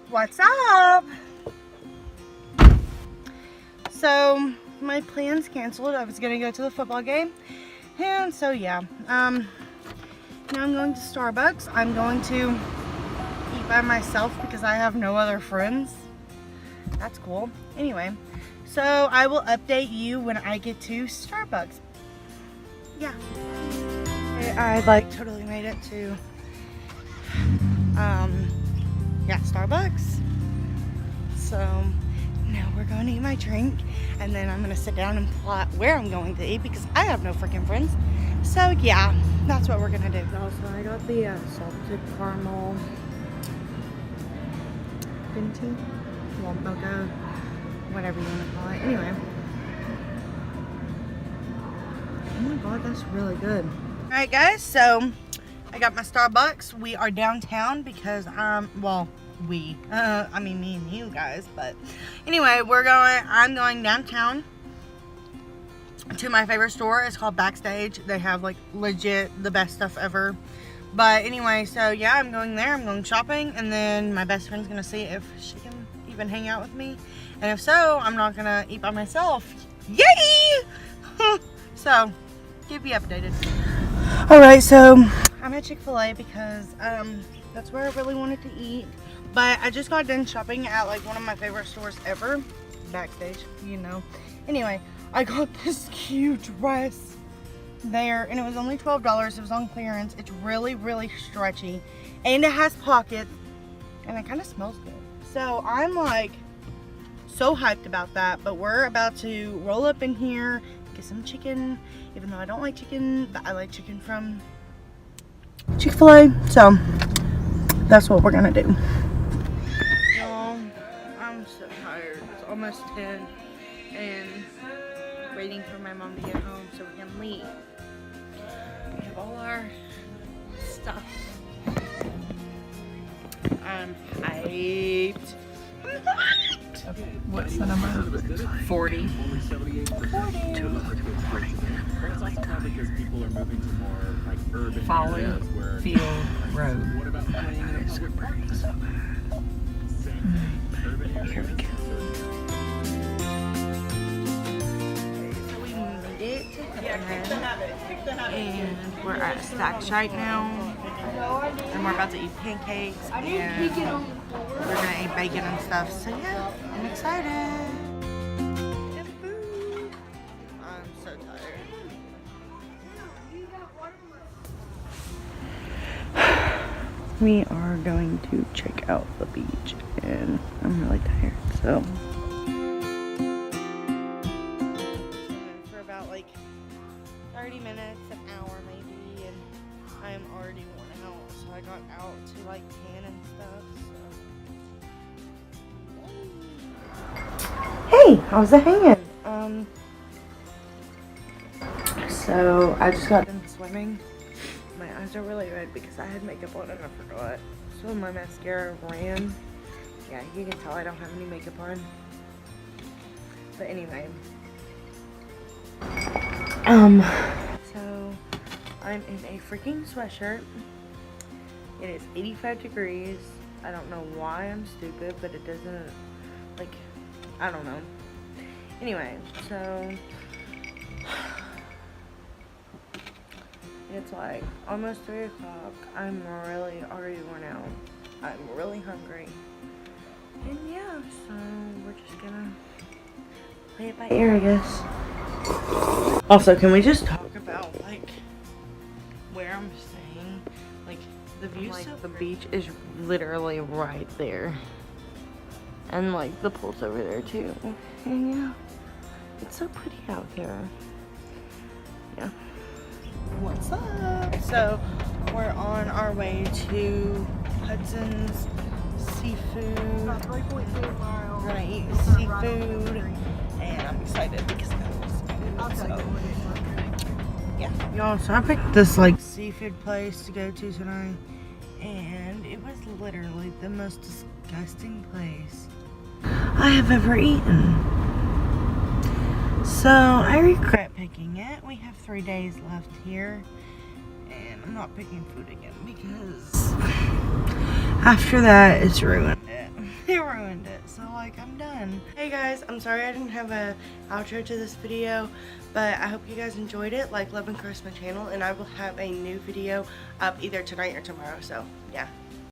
What's up? So my plans canceled. I was gonna go to the football game, and so yeah. Now I'm going to Starbucks. I'm going to eat by myself because I have no other friends. That's cool. Anyway, so I will update you when I get to Starbucks. Yeah. I like totally made it to yeah, Starbucks. So now we're going to eat my drink, and then I'm gonna sit down and plot where I'm going to eat because I have no freaking friends. So yeah, that's what we're gonna do. Also, I got the salted caramel venti, mocha, whatever you want to call it. Anyway, oh my god, that's really good. All right, guys. So I got my Starbucks. We are downtown because well, I mean me and you guys, but anyway, I'm going downtown to my favorite store. It's called Backstage. They have like legit the best stuff ever. But anyway, so yeah, I'm going there. I'm going shopping, and then my best friend's gonna see if she can even hang out with me, and if so, I'm not gonna eat by myself. Yay! So keep you updated. All right, so I'm at Chick-fil-A because that's where I really wanted to eat. But I just got done shopping at like one of my favorite stores ever, Backstage, you know. Anyway, I got this cute dress there, and it was only $12. It was on clearance. It's really, really stretchy, and it has pockets, and it kind of smells good. So I'm like so hyped about that. But we're about to roll up in here, get some chicken, even though I don't like chicken, but I like chicken from Chick-fil-A. So that's what we're gonna do. I'm so tired. It's almost 10 and waiting for my mom to get home so we can leave. We have all our stuff. I'm hyped. Okay, what's the number? 40. 40. Follow Field Road. Here we go. So we made it, and we're at Stacks right now, and we're about to eat pancakes, and we're gonna eat bacon and stuff. So yeah, I'm excited. Get food. I'm so tired. We are going to check out the beach, and I'm really tired, so. For about like 30 minutes, an hour maybe, and I am already worn out, so I got out to like tan and stuff, so. Hey, how's it hanging? So I just got done swimming. My eyes are really red because I had makeup on and I forgot. So my mascara ran. Yeah, you can tell I don't have any makeup on. But anyway. So I'm in a freaking sweatshirt. It is 85 degrees. I don't know why I'm stupid, but it doesn't, like, I don't know. Anyway, so it's like almost 3 o'clock. I'm really already worn out. I'm really hungry. And yeah, so we're just gonna play it by ear, I guess. Also, can we just talk about like where I'm staying? Like the view, like the beach is literally right there. And like the pool's over there too. And yeah, it's so pretty out here. Yeah. What's up? So we're on our way to Hudson's Seafood. About 3.2 miles. We're gonna eat seafood, and I'm excited because so yeah, y'all. So I picked this like seafood place to go to tonight, and it was literally the most disgusting place I have ever eaten. So I regret picking it. We have 3 days left here, and I'm not picking food again because after that it's ruined it. ruined it. So like, I'm done. Hey guys, I'm sorry I didn't have a outro to this video, but I hope you guys enjoyed it. Like, love, and curse my channel, and I will have a new video up either tonight or tomorrow. So yeah.